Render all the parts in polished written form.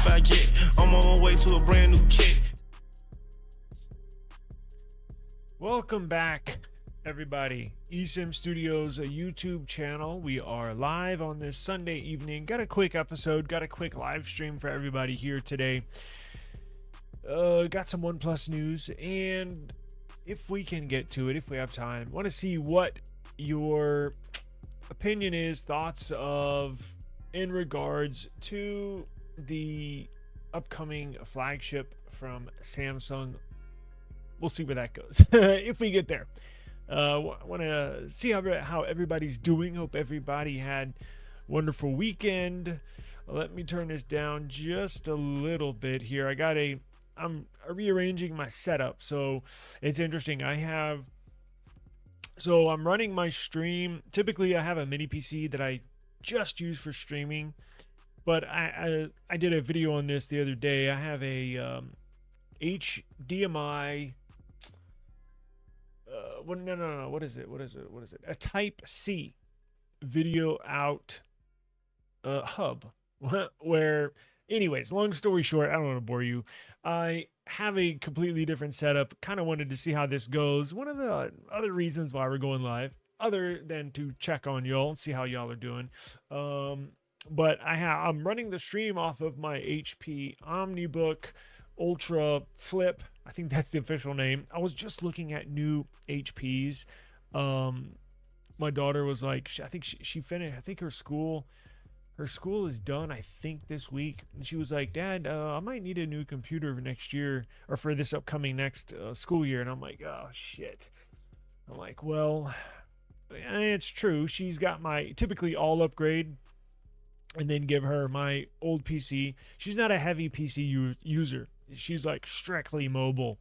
certified yet. I'm on my way to a brand new kit. Welcome back, everybody. eSIM Studios, a YouTube channel. We are live on this Sunday evening. Got a quick episode, got a quick live stream for everybody here today. Got some OnePlus news, and if we can get to it, if we have time, want to see what your opinion is, thoughts of in regards to the upcoming flagship from Samsung. We'll see where that goes if we get there. Want to see how everybody's doing. Hope everybody had a wonderful weekend. Let me turn this down just a little bit here. I'm rearranging my setup, so it's interesting. I'm running my stream. Typically, I have a mini PC that I just use for streaming, but I did a video on this the other day. I have a HDMI. No. What is it? A Type C video out hub. Where, anyways, long story short, I don't want to bore you. I have a completely different setup. Kind of wanted to see how this goes. One of the other reasons why we're going live, other than to check on y'all and see how y'all are doing. But I'm running the stream off of my HP OmniBook Ultra Flip. I think that's the official name. I was just looking at new HPs. My daughter was like, I think she finished. I think her school is done, I think, this week. And she was like, Dad, I might need a new computer for next year, or for this upcoming next school year. And I'm like, oh shit. I'm like, well, it's true. She's got typically all upgrade and then give her my old PC. She's not a heavy PC user. She's like strictly mobile.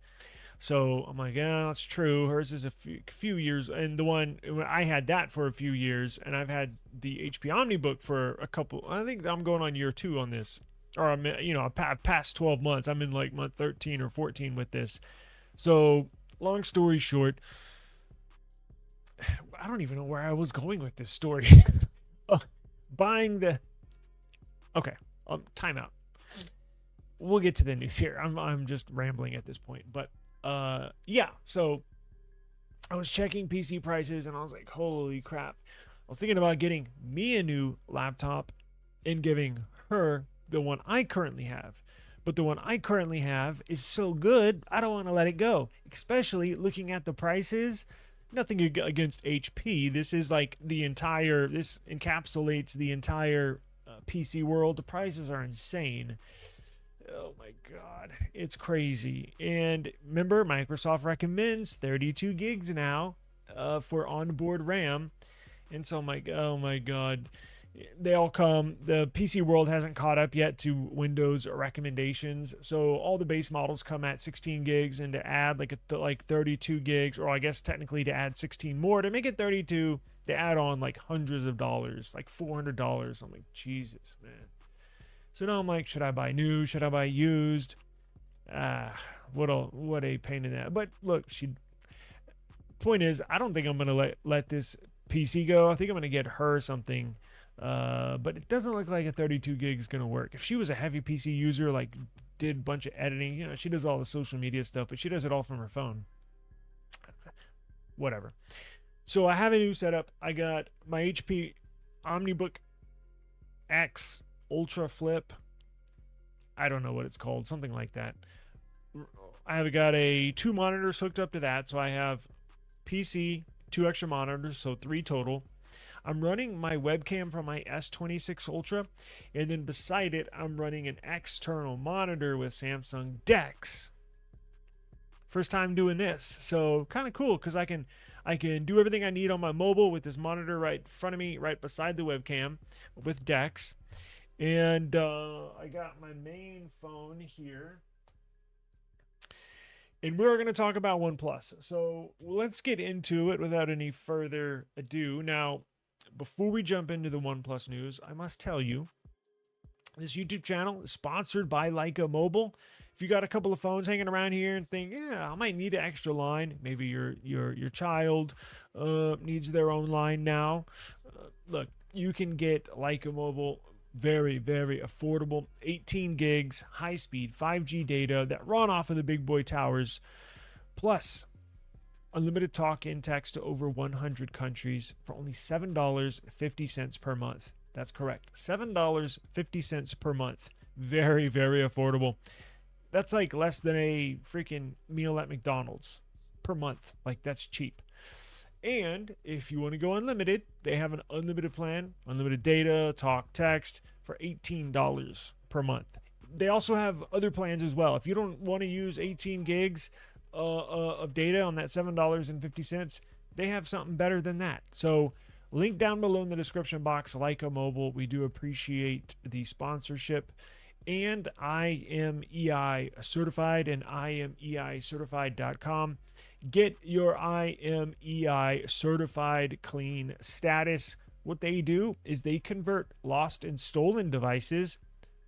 So I'm like, yeah, that's true. Hers is a few years, and the one I had that for a few years, and I've had the HP OmniBook for a couple. I think I'm going on year 2 on this, or I'm past 12 months. I'm in like month 13 or 14 with this. So long story short, I don't even know where I was going with this story. Time out. We'll get to the news here. I'm just rambling at this point, but so I was checking PC prices and I was like, holy crap. I was thinking about getting me a new laptop and giving her the one I currently have. But the one I currently have is so good, I don't want to let it go. Especially looking at the prices. Nothing against HP. This encapsulates the entire PC world. The prices are insane. Oh my god, it's crazy. And remember, Microsoft recommends 32 gigs now for onboard RAM. And so I'm like, oh my god, they all come. The PC world hasn't caught up yet to Windows recommendations. So all the base models come at 16 gigs, and to add like 32 gigs, or I guess technically to add 16 more to make it 32, they add on like hundreds of dollars, like $400. I'm like, Jesus, man. So now I'm like, should I buy new? Should I buy used? What a pain in that. But look, point is, I don't think I'm gonna let this PC go. I think I'm gonna get her something. But it doesn't look like a 32 gig is gonna work. If she was a heavy PC user, like did a bunch of editing, she does all the social media stuff, but she does it all from her phone. Whatever. So I have a new setup. I got my HP OmniBook X Ultra Flip. I don't know what it's called, something like that. I have got 2 monitors hooked up to that, so I have PC, 2 extra monitors, so 3 total. I'm running my webcam from my S26 Ultra, and then beside it, I'm running an external monitor with Samsung DeX. First time doing this, so kind of cool because I can do everything I need on my mobile with this monitor right in front of me, right beside the webcam with DeX. And I got my main phone here. And we're going to talk about OnePlus. So let's get into it without any further ado. Now, before we jump into the OnePlus news, I must tell you, this YouTube channel is sponsored by Lyca Mobile. If you got a couple of phones hanging around here and think, yeah, I might need an extra line. Maybe your child needs their own line now. Look, you can get Lyca Mobile Very, very affordable. 18 gigs, high speed 5G data that run off of the big boy towers, plus unlimited talk and text to over 100 countries for only $7.50 per month. That's correct. $7.50 per month. Very, very affordable. That's like less than a freaking meal at McDonald's per month. Like, that's cheap. And if you want to go unlimited, they have an unlimited plan, unlimited data, talk, text for $18 per month. They also have other plans as well. If you don't want to use 18 gigs of data on that $7.50, they have something better than that. So link down below in the description box, Lyca Mobile. We do appreciate the sponsorship. And IMEI Certified and IMEIcertified.com. Get your IMEI Certified Clean status. What they do is they convert lost and stolen devices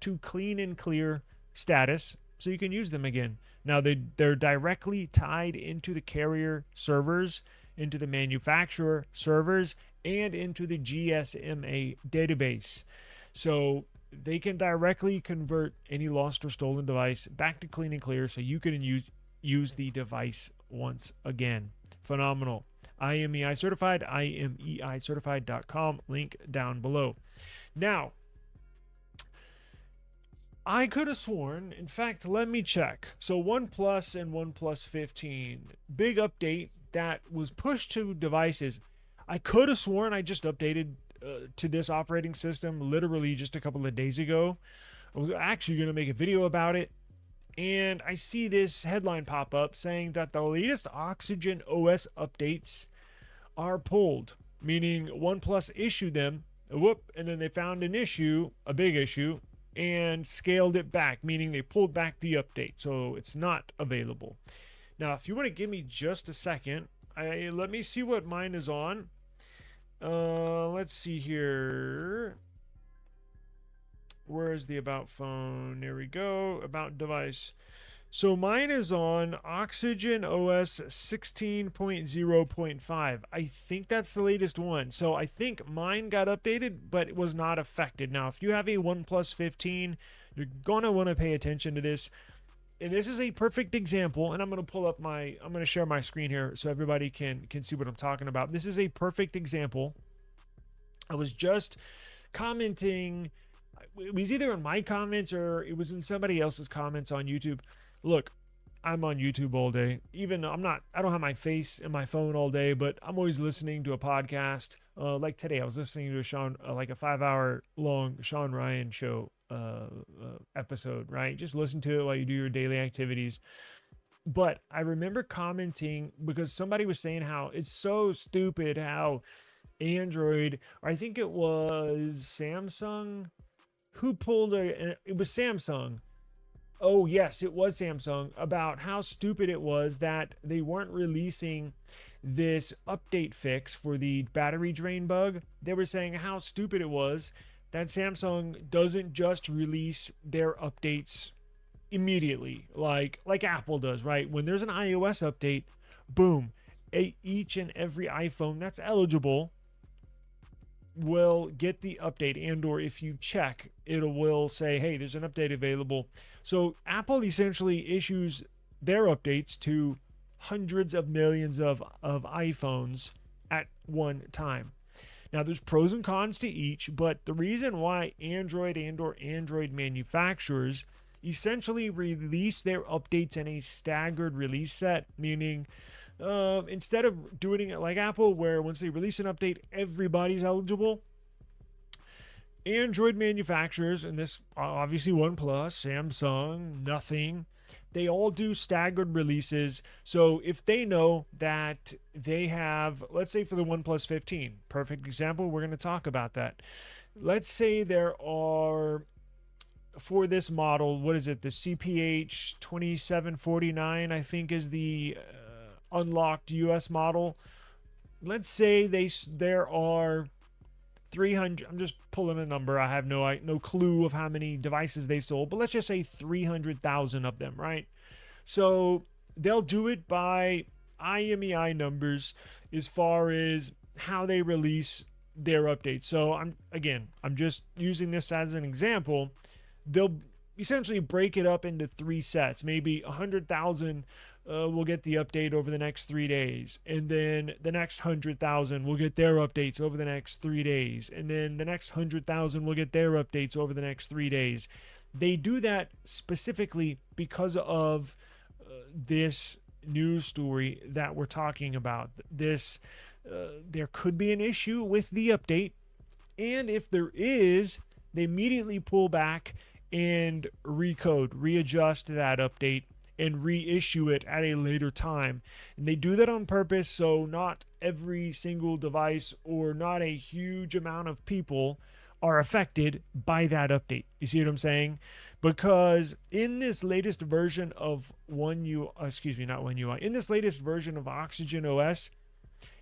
to clean and clear status so you can use them again. Now, they're directly tied into the carrier servers, into the manufacturer servers, and into the GSMA database. So they can directly convert any lost or stolen device back to clean and clear so you can use the device once again. Phenomenal. IMEI Certified, IMEIcertified.com. Link down below. Now, I could have sworn, in fact, let me check. So OnePlus and OnePlus 15, big update that was pushed to devices. I could have sworn I just updated to this operating system literally just a couple of days ago. I was actually going to make a video about it, and I see this headline pop up saying that the latest Oxygen OS updates are pulled, meaning OnePlus issued them, and then they found an issue, a big issue, and scaled it back, meaning they pulled back the update, so it's not available. Now, if you want to give me just a second, let me see what mine is on. Let's see here. Where is the about phone? There we go. About device. So mine is on Oxygen OS 16.0.5. I think that's the latest one. So I think mine got updated, but it was not affected. Now, if you have a OnePlus 15, you're going to want to pay attention to this. And this is a perfect example, and I'm going to share my screen here so everybody can see what I'm talking about. This is a perfect example. I was just commenting, it was either in my comments or it was in somebody else's comments on YouTube. Look, I'm on YouTube all day. Even though I don't have my face in my phone all day, but I'm always listening to a podcast. Like today, I was listening to like a 5-hour long Sean Ryan show episode, right? Just listen to it while you do your daily activities. But I remember commenting because somebody was saying how it's so stupid how Android, or I think it was Samsung, it was Samsung. Oh, yes, it was Samsung, about how stupid it was that they weren't releasing this update fix for the battery drain bug. They were saying how stupid it was that Samsung doesn't just release their updates immediately like Apple does, right? When there's an iOS update, boom, each and every iPhone that's eligible will get the update, and or if you check, it will say, hey, there's an update available. So Apple essentially issues their updates to hundreds of millions of iPhones at one time. Now, there's pros and cons to each, but the reason why Android and or Android manufacturers essentially release their updates in a staggered release set, meaning instead of doing it like Apple, where once they release an update, everybody's eligible, Android manufacturers, and this obviously OnePlus, Samsung, Nothing, they all do staggered releases. So if they know that they have, let's say for the OnePlus 15, perfect example, we're going to talk about that. Let's say there are, for this model, what is it? The CPH 2749, I think, is the unlocked US model. Let's say there are 300, I'm just pulling a number, I have no clue of how many devices they sold, but let's just say 300,000 of them, right? So they'll do it by IMEI numbers as far as how they release their updates. So I'm just using this as an example. They'll essentially break it up into 3 sets. Maybe 100,000 will get the update over the next 3 days, and then the next 100,000 will get their updates over the next 3 days, and then the next 100,000 will get their updates over the next 3 days. They do that specifically because of this news story that we're talking about. There could be an issue with the update, and if there is, they immediately pull back and readjust that update and reissue it at a later time. And they do that on purpose, so not every single device or not a huge amount of people are affected by that update. You see what I'm saying? Because in this latest version of in this latest version of Oxygen OS,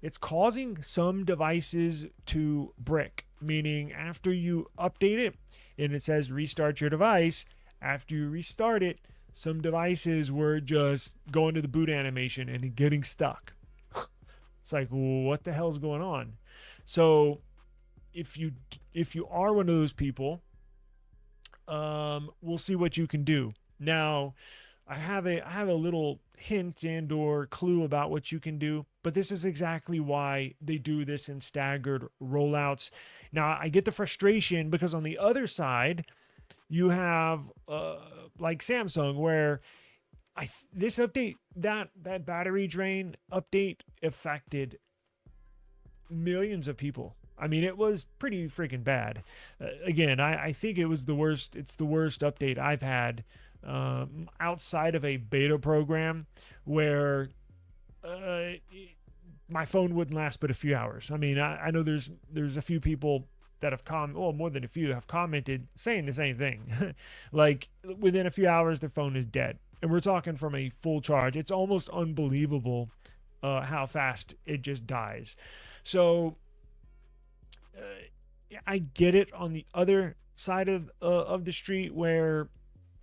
it's causing some devices to brick, meaning after you update it and it says restart your device, after you restart it, some devices were just going to the boot animation and getting stuck. It's like, well, what the hell's going on? So if you are one of those people, we'll see what you can do. Now, I have a little hint and or clue about what you can do, but this is exactly why they do this in staggered rollouts. Now, I get the frustration because on the other side, you have like Samsung, where this update, that battery drain update affected millions of people. I mean, it was pretty freaking bad. Again, I think it was the worst. It's the worst update I've had outside of a beta program where my phone wouldn't last but a few hours. I mean, I know there's a few people that have more than a few have commented saying the same thing. Like within a few hours, their phone is dead. And we're talking from a full charge. It's almost unbelievable how fast it just dies. So I get it on the other side of the street where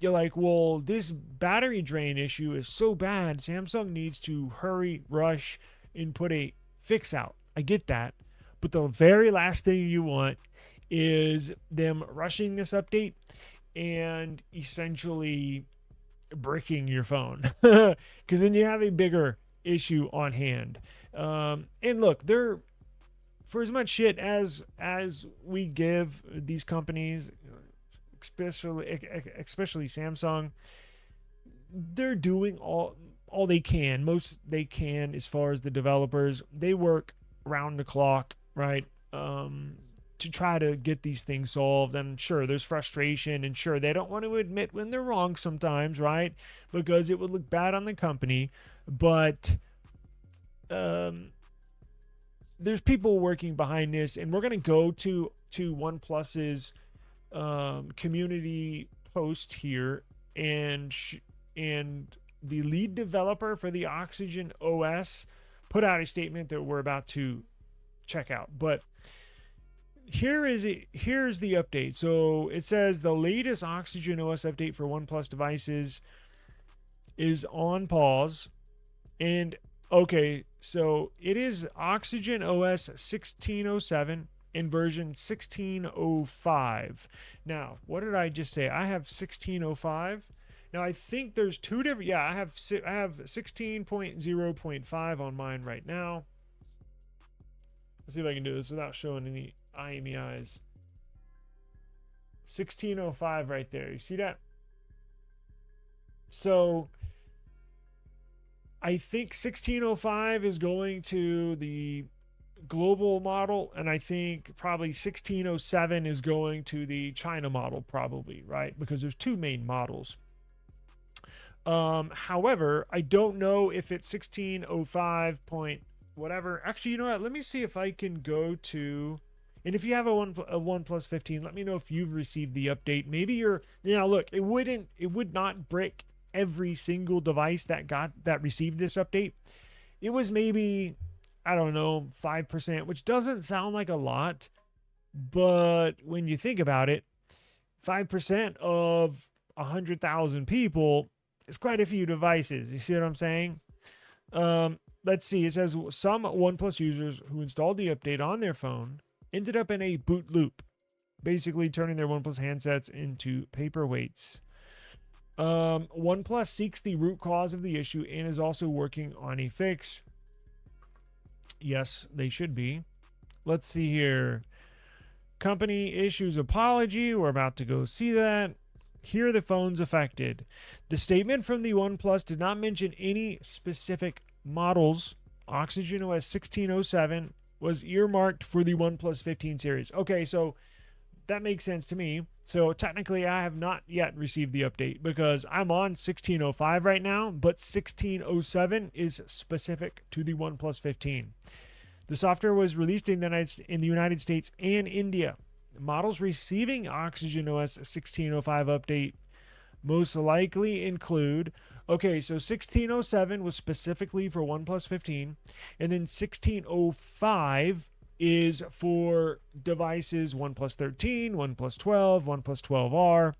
you're like, well, this battery drain issue is so bad, Samsung needs to hurry, rush, and put a fix out. I get that. But the very last thing you want is them rushing this update and essentially bricking your phone. Because then you have a bigger issue on hand. And look, for as much shit as we give these companies, especially Samsung, they're doing all they can, most they can as far as the developers. They work round the clock, right, to try to get these things solved. And sure, there's frustration, and sure, they don't want to admit when they're wrong sometimes, right, because it would look bad on the company. But there's people working behind this, and we're going to go to OnePlus's community post here, and the lead developer for the Oxygen OS put out a statement that we're about to check out. But here's the update. So it says the latest Oxygen OS update for OnePlus devices is on pause. And okay, so it is Oxygen OS 1607 in version 1605. Now, what did I just say? I have 1605. Now, I think there's two different... Yeah, I have 16.0.5 on mine right now. Let's see if I can do this without showing any IMEIs. 1605 right there. You see that? So I think 1605 is going to the global model, and I think probably 1607 is going to the China model, probably, right? Because there's two main models. However, I don't know if it's 1605 point whatever. Actually, you know what? Let me see if I can go to... And if you have a OnePlus 15, let me know if you've received the update. Maybe you're... Now, look, it would not brick every single device that received this update. It was maybe, I don't know, 5%, which doesn't sound like a lot, but when you think about it, 5% of 100,000 people is quite a few devices. You see what I'm saying? Let's see. It says some OnePlus users who installed the update on their phone ended up in a boot loop, basically turning their OnePlus handsets into paperweights. OnePlus seeks the root cause of the issue and is also working on a fix. Yes, they should be. Let's see here. Company issues apology. We're about to go see that. Here are the phones affected. The statement from the OnePlus did not mention any specific models. Oxygen OS 1607 was earmarked for the OnePlus 15 series. Okay, so that makes sense to me. So technically, I have not yet received the update because I'm on 1605 right now, but 1607 is specific to the OnePlus 15. The software was released in the United States and India. Models receiving Oxygen OS 1605 update most likely include, okay, so 1607 was specifically for OnePlus 15, and then 1605 is for devices OnePlus 13, OnePlus 12, OnePlus 12R,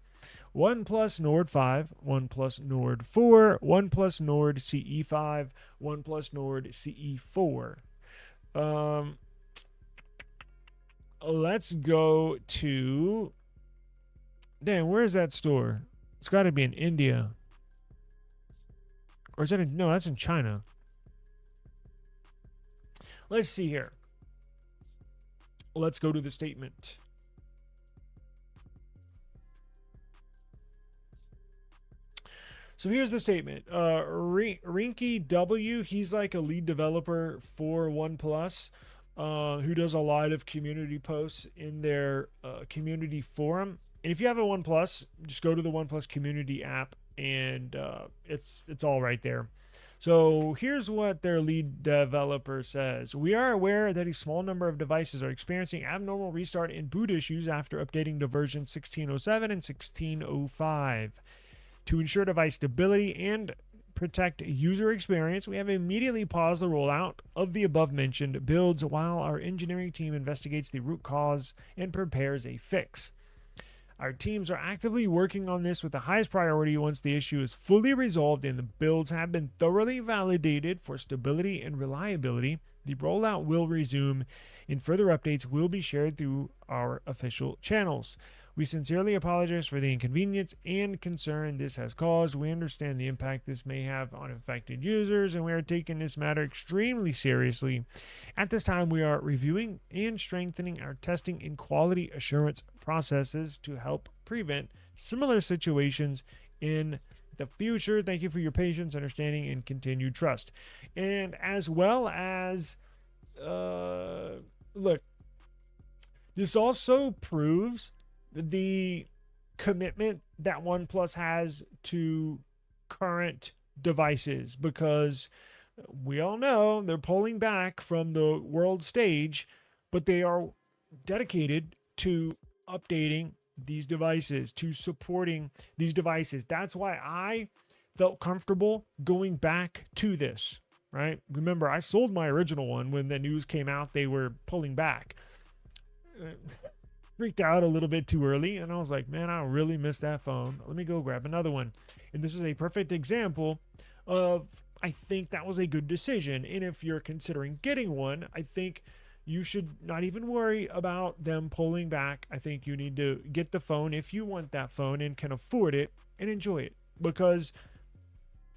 OnePlus Nord 5, OnePlus Nord 4, OnePlus Nord CE5, OnePlus Nord CE4. Let's go to... Damn, where is that store? It's got to be in India. Or is that in... No, that's in China. Let's see here. Let's go to the statement. So here's the statement. Rinky W, he's like a lead developer for OnePlus, who does a lot of community posts in their community forum. And if you have a OnePlus, just go to the OnePlus community app, and it's all right there. So here's what their lead developer says. We are aware that a small number of devices are experiencing abnormal restart and boot issues after updating to version 1607 and 1605. To ensure device stability and protect user experience, we have immediately paused the rollout of the above-mentioned builds while our engineering team investigates the root cause and prepares a fix. Our teams are actively working on this with the highest priority. Once the issue is fully resolved and the builds have been thoroughly validated for stability and reliability, the rollout will resume and further updates will be shared through our official channels. We sincerely apologize for the inconvenience and concern this has caused. We understand the impact this may have on affected users, and we are taking this matter extremely seriously. At this time, we are reviewing and strengthening our testing and quality assurance processes to help prevent similar situations in the future. Thank you for your patience, understanding, and continued trust. And as well as, look, this also proves the commitment that OnePlus has to current devices, because we all know they're pulling back from the world stage, but they are dedicated to updating these devices, to supporting these devices. That's why I felt comfortable going back to this, right? Remember, I sold my original one when the news came out they were pulling back. Freaked out a little bit too early, and I was like, man, I really miss that phone. Let me go grab another one. And this is a perfect example of, I think that was a good decision. And if you're considering getting one, I think you should not even worry about them pulling back. I think you need to get the phone if you want that phone and can afford it, and enjoy it, because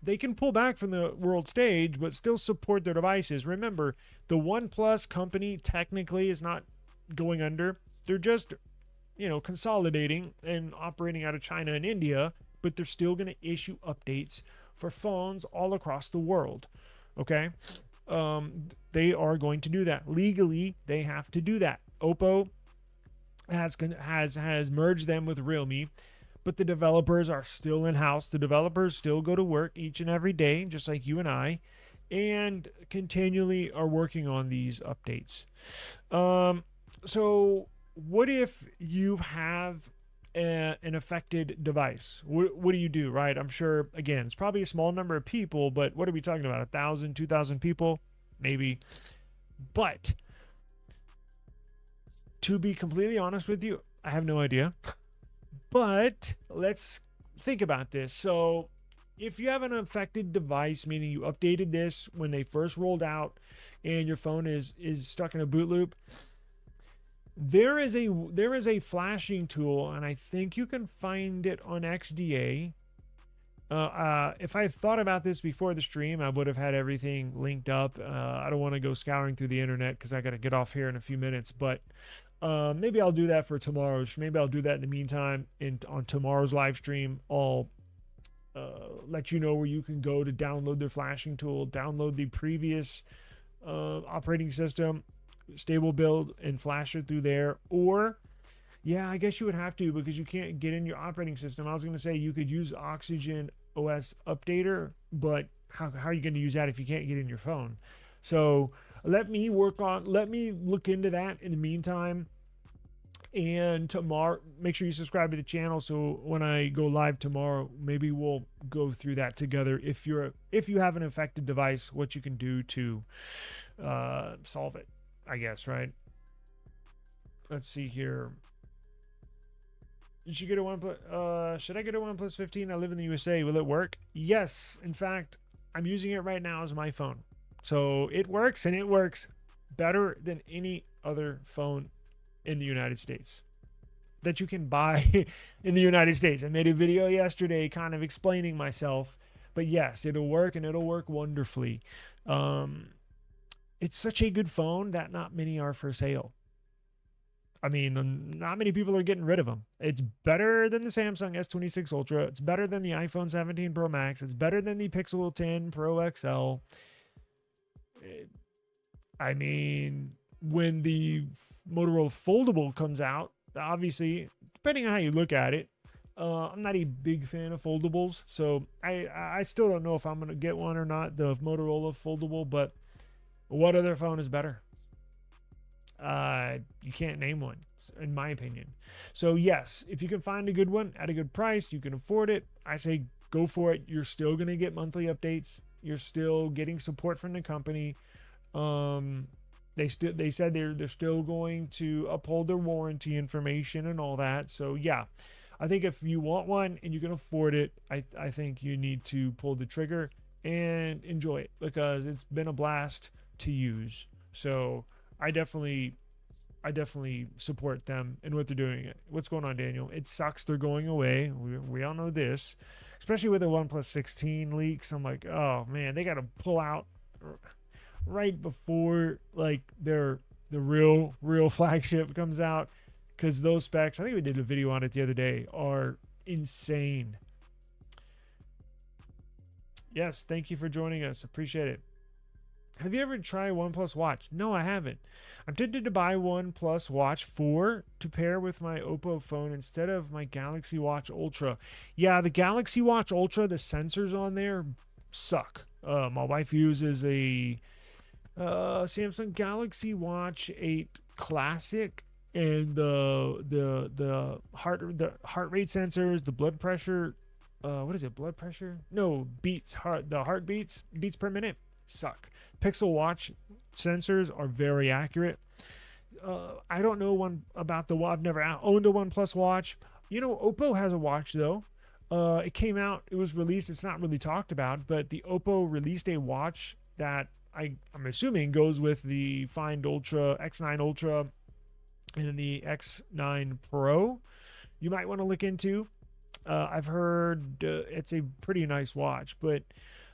they can pull back from the world stage but still support their devices. Remember, the OnePlus company technically is not going under. They're just, consolidating and operating out of China and India, but they're still going to issue updates for phones all across the world. Okay? They are going to do that. Legally, they have to do that. Oppo has merged them with Realme, but the developers are still in-house. The developers still go to work each and every day, just like you and I, and continually are working on these updates. So what if you have an affected device? What do you do, right? I'm sure, again, it's probably a small number of people, but what are we talking about? 1,000, 2,000 people? Maybe. But to be completely honest with you, I have no idea. But let's think about this. So if you have an affected device, meaning you updated this when they first rolled out and your phone is stuck in a boot loop, There is a flashing tool, and I think you can find it on XDA. If I thought about this before the stream, I would have had everything linked up. I don't want to go scouring through the internet because I got to get off here in a few minutes. But maybe I'll do that for tomorrow's. Maybe I'll do that in the meantime. On tomorrow's live stream, I'll let you know where you can go to download their flashing tool, download the previous operating system, stable build, and flash it through there. Or yeah, I guess you would have to because you can't get in your operating system. I was going to say you could use Oxygen OS Updater, but how are you going to use that if you can't get in your phone? So let me look into that in the meantime. And tomorrow, make sure you subscribe to the channel so when I go live tomorrow, maybe we'll go through that together. If you have an affected device, what you can do to solve it, I guess, right? Let's see here. You should get a OnePlus. Should I get a OnePlus 15? I live in the USA. Will it work? Yes. In fact, I'm using it right now as my phone. So it works, and it works better than any other phone in the United States that you can buy in the United States. I made a video yesterday kind of explaining myself, but yes, it'll work, and it'll work wonderfully. It's such a good phone that not many are for sale. I mean, not many people are getting rid of them. It's better than the Samsung S26 Ultra. It's better than the iPhone 17 Pro Max. It's better than the Pixel 10 Pro XL. I mean, when the Motorola Foldable comes out, obviously, depending on how you look at it, I'm not a big fan of foldables. So I still don't know if I'm going to get one or not, the Motorola Foldable. But what other phone is better? You can't name one, in my opinion. So yes, if you can find a good one at a good price, you can afford it, I say go for it. You're still going to get monthly updates. You're still getting support from the company. They said they're still going to uphold their warranty information and all that. So yeah, I think if you want one and you can afford it, I think you need to pull the trigger and enjoy it because it's been a blast to use. So I definitely support them and what they're doing. What's going on, Daniel? It sucks they're going away. We all know this, especially with the OnePlus 16 leaks. I'm like, oh man, they got to pull out right before like the real flagship comes out because those specs, I think we did a video on it the other day, are insane. Yes, thank you for joining us. Appreciate it. Have you ever tried OnePlus Watch? No, I haven't. I'm tempted to buy OnePlus Watch 4 to pair with my Oppo phone instead of my Galaxy Watch Ultra. Yeah, the Galaxy Watch Ultra, the sensors on there suck. My wife uses a Samsung Galaxy Watch 8 Classic, and the heart rate sensors, the blood pressure, what is it? Blood pressure? No, beats. The heartbeats, beats per minute, suck. Pixel Watch sensors are very accurate. I don't know one about the watch. I've never owned a OnePlus watch. You know, Oppo has a watch though. It came out. It was released. It's not really talked about, but the Oppo released a watch that I'm assuming goes with the Find Ultra, X9 Ultra, and the X9 Pro. You might want to look into. I've heard it's a pretty nice watch, but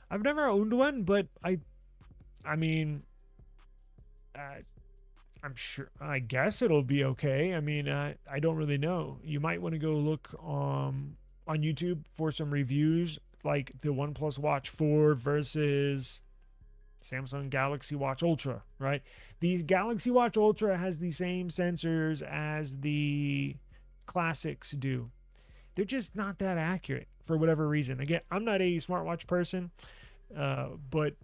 I've never owned one. But I mean, I'm sure. I guess it'll be okay. I mean, I don't really know. You might want to go look on YouTube for some reviews, like the OnePlus Watch 4 versus Samsung Galaxy Watch Ultra, right? The Galaxy Watch Ultra has the same sensors as the classics do. They're just not that accurate for whatever reason. Again, I'm not a smartwatch person, but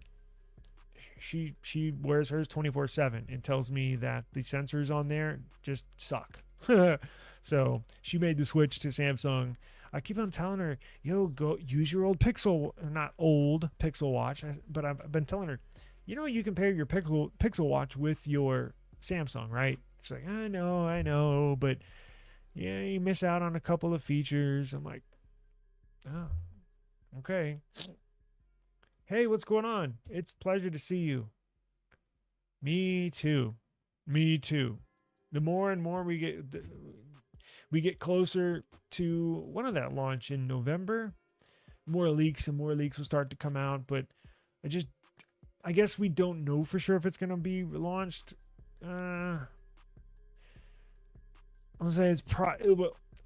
she wears hers 24/7 and tells me that the sensors on there just suck. So she made the switch to Samsung. I keep on telling her, yo, go use your old Pixel, not old Pixel watch, but I've been telling her, you know, you can pair your Pixel watch with your Samsung, right? She's like, I know, but yeah, you miss out on a couple of features. I'm like, oh, okay. Hey, what's going on? It's a pleasure to see you. Me too. The more and more we get closer to one of that launch in November, more leaks and more leaks will start to come out. But I guess we don't know for sure if it's going to be launched. I'm gonna say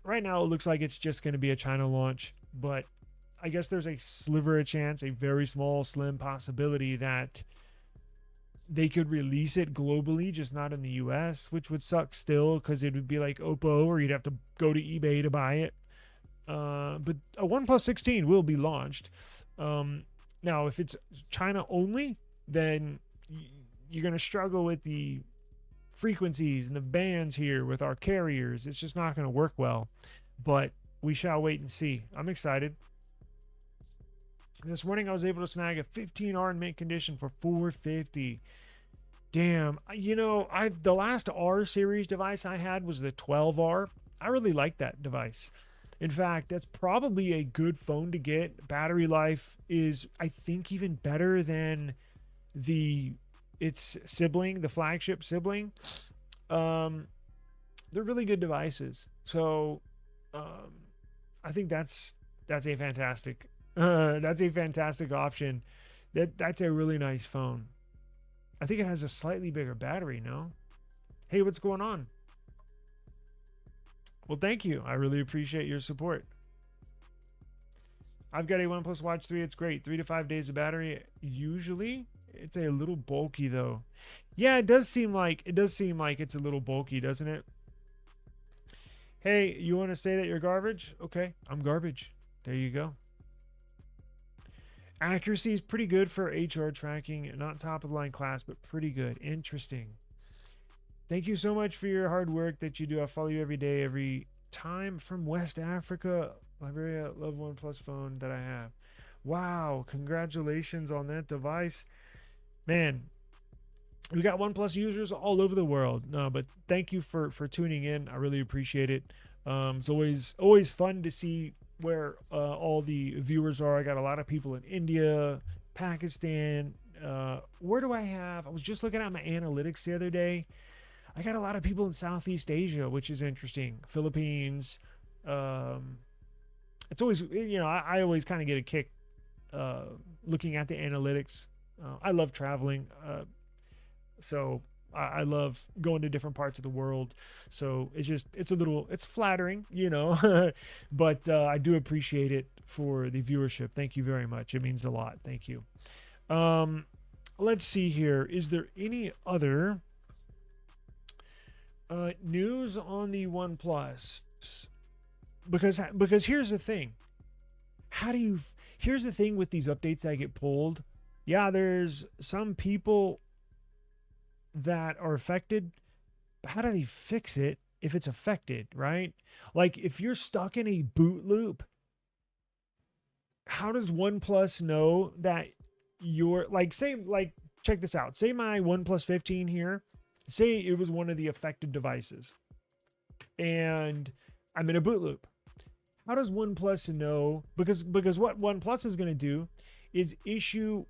right now it looks like it's just going to be a China launch, but I guess there's a sliver of chance, a very small, slim possibility that they could release it globally, just not in the US, which would suck still because it would be like Oppo, or you'd have to go to eBay to buy it. But a OnePlus 16 will be launched. Now, if it's China only, then you're going to struggle with the frequencies and the bands here with our carriers. It's just not going to work well. But we shall wait and see. I'm excited. This morning I was able to snag a 15R in mint condition for $450. Damn, you know, the last R series device I had was the 12R. I really like that device. In fact, that's probably a good phone to get. Battery life is, I think, even better than its sibling, the flagship sibling. They're really good devices. So I think that's a fantastic option. That's a really nice phone. I think it has a slightly bigger battery, no? Hey, what's going on? Well, thank you. I really appreciate your support. I've got a OnePlus Watch 3. It's great. 3 to 5 days of battery. Usually, it's a little bulky though. Yeah, it does seem like it's a little bulky, doesn't it? Hey, you want to say that you're garbage? Okay, I'm garbage. There you go. Accuracy is pretty good for HR tracking. Not top of the line class, but pretty good. Interesting. Thank you so much for your hard work that you do. I follow you every day, every time. From West Africa. Liberia, love OnePlus phone that I have. Wow, congratulations on that device. Man, we got OnePlus users all over the world. No, but thank you for tuning in. I really appreciate it. It's always fun to see where all the viewers are. I got a lot of people in India, Pakistan. Where do I have? I was just looking at my analytics the other day. I got a lot of people in Southeast Asia, which is interesting. Philippines. It's always, I always kind of get a kick looking at the analytics. I love traveling. So I love going to different parts of the world. So it's flattering, but I do appreciate it for the viewership. Thank you very much. It means a lot. Thank you. Let's see here. Is there any other news on the OnePlus? Because here's the thing. Here's the thing with these updates that get pulled. Yeah, there's some people that are affected. But how do they fix it if it's affected, right? Like if you're stuck in a boot loop, how does OnePlus know that you're check this out. Say my OnePlus 15 here, say it was one of the affected devices and I'm in a boot loop. How does OnePlus know? Because what OnePlus is going to do is issue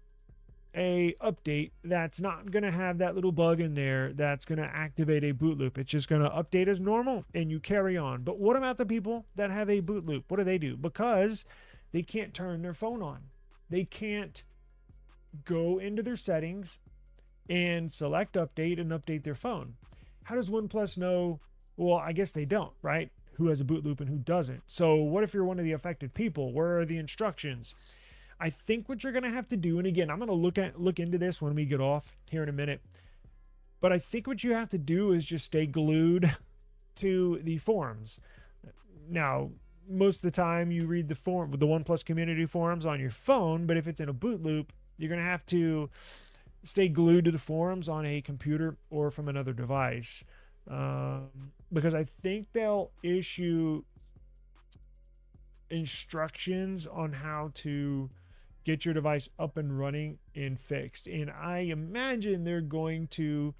a update that's not going to have that little bug in there that's going to activate a boot loop. It's just going to update as normal and you carry on. But what about the people that have a boot loop? What do? Because they can't turn their phone on. They can't go into their settings and select update and update their phone. How does OnePlus know? Well, I guess they don't, right? Who has a boot loop and who doesn't. So what if you're one of the affected people? Where are the instructions? I think what you're going to have to do, and again, I'm going to look into this when we get off here in a minute, but I think what you have to do is just stay glued to the forums. Now, most of the time you read the OnePlus community forums on your phone, but if it's in a boot loop, you're going to have to stay glued to the forums on a computer or from another device. Because I think they'll issue instructions on how to get your device up and running and fixed. And I imagine they're going to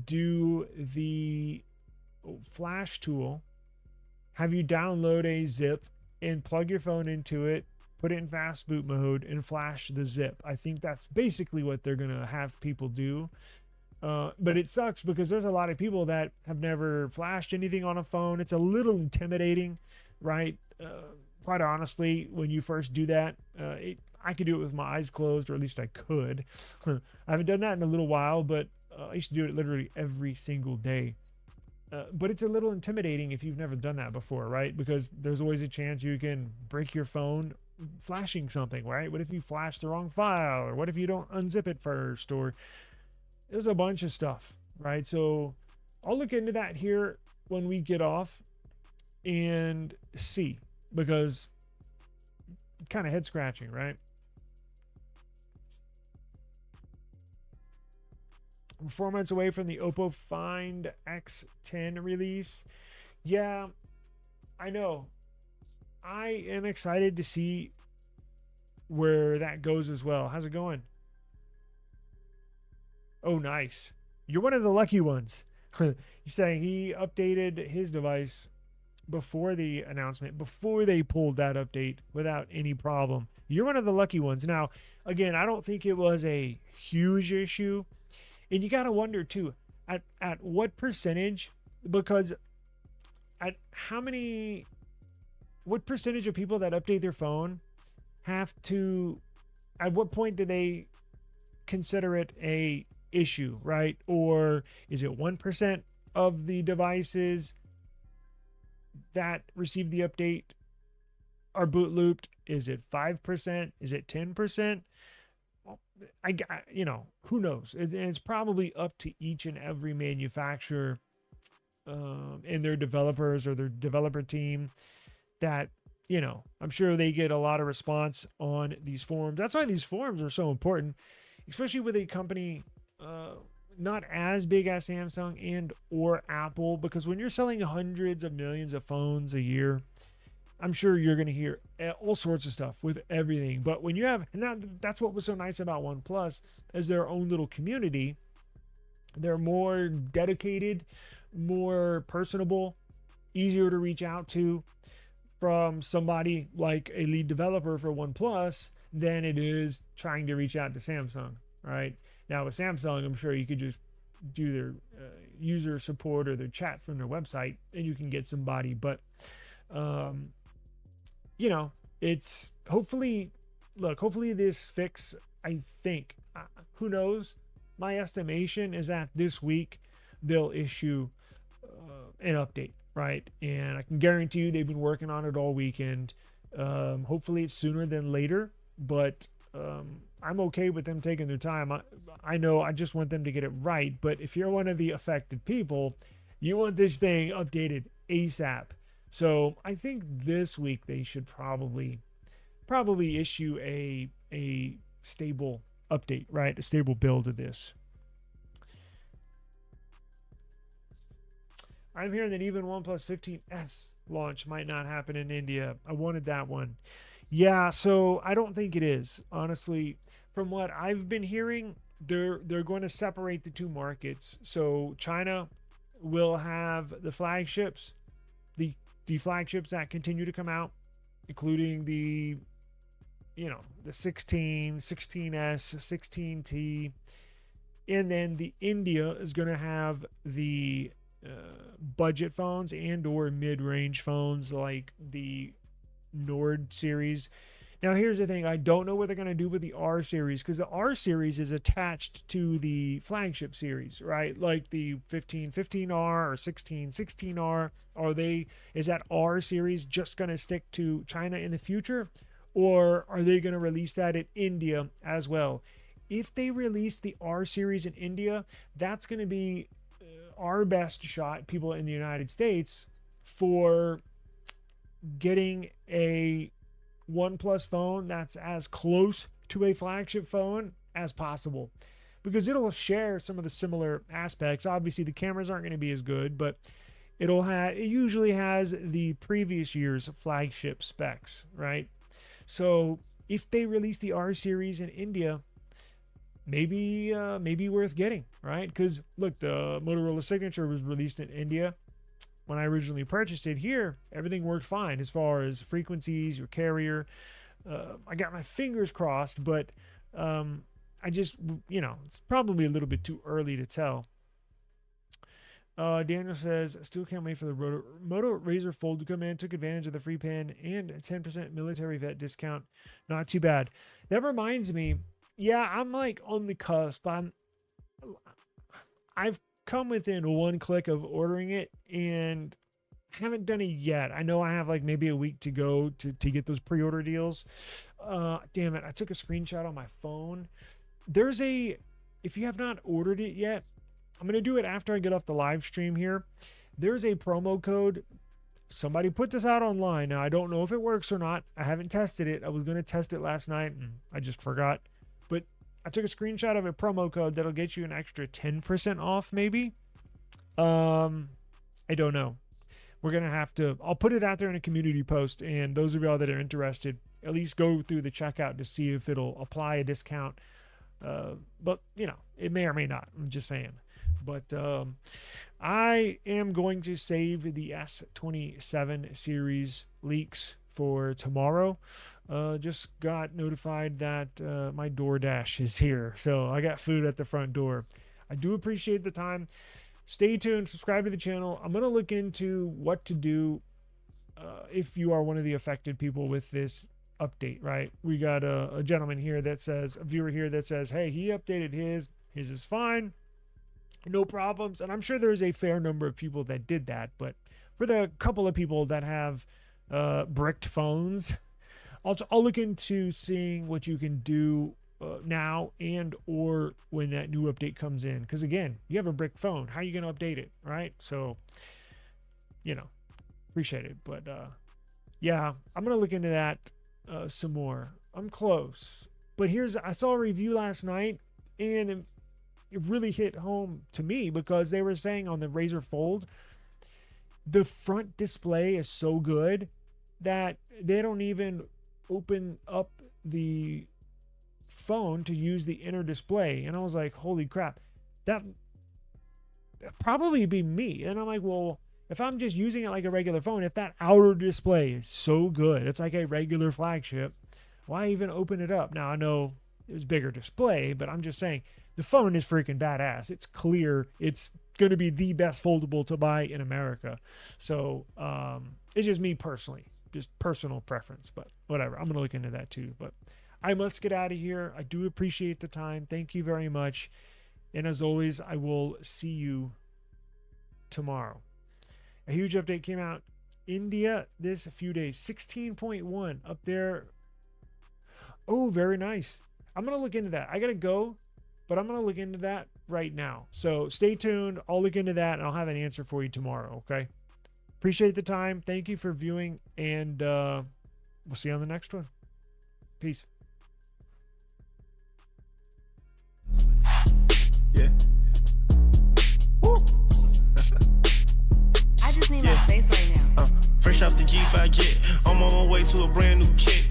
do the flash tool, have you download a zip and plug your phone into it, put it in fast boot mode and flash the zip. I think that's basically what they're going to have people do. But it sucks because there's a lot of people that have never flashed anything on a phone. It's a little intimidating, right? Quite honestly, when you first do that, I could do it with my eyes closed, or at least I could. I haven't done that in a little while, but I used to do it literally every single day. But it's a little intimidating if you've never done that before, right? Because there's always a chance you can break your phone flashing something, right? What if you flash the wrong file? Or what if you don't unzip it first? Or there's a bunch of stuff, right? So I'll look into that here when we get off and see, because kind of head scratching, right? We're 4 months away from the Oppo Find X10 release. Yeah, I know. I am excited to see where that goes as well. How's it going? Oh, nice. You're one of the lucky ones. He's saying he updated his device before the announcement, before they pulled that update without any problem. You're one of the lucky ones. Now, again, I don't think it was a huge issue. And you got to wonder too, at what percentage, because at what percentage of people that update their phone have to, at what point do they consider it a issue, right? Or is it 1% of the devices that receive the update are boot looped? Is it 5%? Is it 10%? Who knows? It's probably up to each and every manufacturer and their developers or their developer team that, I'm sure they get a lot of response on these forums. That's why these forums are so important, especially with a company not as big as Samsung and or Apple, because when you're selling hundreds of millions of phones a year, I'm sure you're going to hear all sorts of stuff with everything. But when you have, and that's what was so nice about OnePlus, is their own little community. They're more dedicated, more personable, easier to reach out to from somebody like a lead developer for OnePlus than it is trying to reach out to Samsung, right? Now with Samsung, I'm sure you could just do their user support or their chat from their website and you can get somebody. But it's hopefully this fix, I think, who knows? My estimation is that this week they'll issue an update, right? And I can guarantee you they've been working on it all weekend. Hopefully it's sooner than later, but I'm okay with them taking their time. I know I just want them to get it right, but if you're one of the affected people, you want this thing updated ASAP. So I think this week they should probably issue a stable update, right? A stable build of this. I'm hearing that even OnePlus 15S launch might not happen in India. I wanted that one. Yeah, so I don't think it is. Honestly, from what I've been hearing, they're going to separate the two markets. So China will have the flagships, the flagships that continue to come out, including the 16, 16S, 16T, and then the India is going to have the budget phones and or mid-range phones like the Nord series. Now here's the thing, I don't know what they're going to do with the R series, because the R series is attached to the flagship series, right? Like the 1515R or 1616R. Is that R series just going to stick to China in the future, or are they going to release that in India as well? If they release the R series in India, that's going to be our best shot, people in the United States, for getting a OnePlus phone that's as close to a flagship phone as possible, because it'll share some of the similar aspects. Obviously the cameras aren't going to be as good, but it usually has the previous year's flagship specs, right? So if they release the R series in India, maybe worth getting, right? Because look, the Motorola Signature was released in India. When I originally purchased it here, everything worked fine as far as frequencies, your carrier. I got my fingers crossed, but I just, it's probably a little bit too early to tell. Daniel says, still can't wait for the Moto Razr Fold to come in. Took advantage of the free pen and a 10% military vet discount. Not too bad. That reminds me, yeah, I'm like on the cusp. I've come within one click of ordering it and haven't done it yet. I know I have like maybe a week to go to get those pre-order deals. Damn it. I took a screenshot on my phone. If you have not ordered it yet, I'm going to do it after I get off the live stream here. There's a promo code. Somebody put this out online. Now, I don't know if it works or not. I haven't tested it. I was going to test it last night and I just forgot. But I took a screenshot of a promo code that'll get you an extra 10% off maybe. I don't know. We're going to have to, I'll put it out there in a community post, and those of y'all that are interested, at least go through the checkout to see if it'll apply a discount. But, it may or may not. I'm just saying. But I am going to save the S27 series leaks for tomorrow. Just got notified that my DoorDash is here. So I got food at the front door. I do appreciate the time. Stay tuned. Subscribe to the channel. I'm going to look into what to do if you are one of the affected people with this update, right? We got a gentleman here that says, a viewer here that says, hey, he updated his. His is fine. No problems. And I'm sure there's a fair number of people that did that. But for the couple of people that have bricked phones, I'll look into seeing what you can do now and or when that new update comes in. Because again, you have a brick phone. How are you going to update it, right? So, appreciate it. But yeah, I'm going to look into that some more. I'm close. But I saw a review last night, and it really hit home to me because they were saying on the Razr Fold, the front display is so good that they don't even open up the phone to use the inner display. And I was like, holy crap, that'd probably be me. And I'm like, well, if I'm just using it like a regular phone, if that outer display is so good, it's like a regular flagship, why even open it up? Now I know it was bigger display, but I'm just saying the phone is freaking badass. It's clear. It's going to be the best foldable to buy in America. So it's just me personally, just personal preference, but whatever. I'm going to look into that too. But I must get out of here. I do appreciate the time. Thank you very much. And as always, I will see you tomorrow. A huge update came out. India this few days. 16.1 up there. Oh, very nice. I'm going to look into that. I got to go, but I'm going to look into that right now. So stay tuned. I'll look into that and I'll have an answer for you tomorrow. Okay. Appreciate the time. Thank you for viewing, and we'll see you on the next one. Peace. Yeah. Woo. I just need my space right now. Fresh off the G5 jet, I'm on my way to a brand new kit.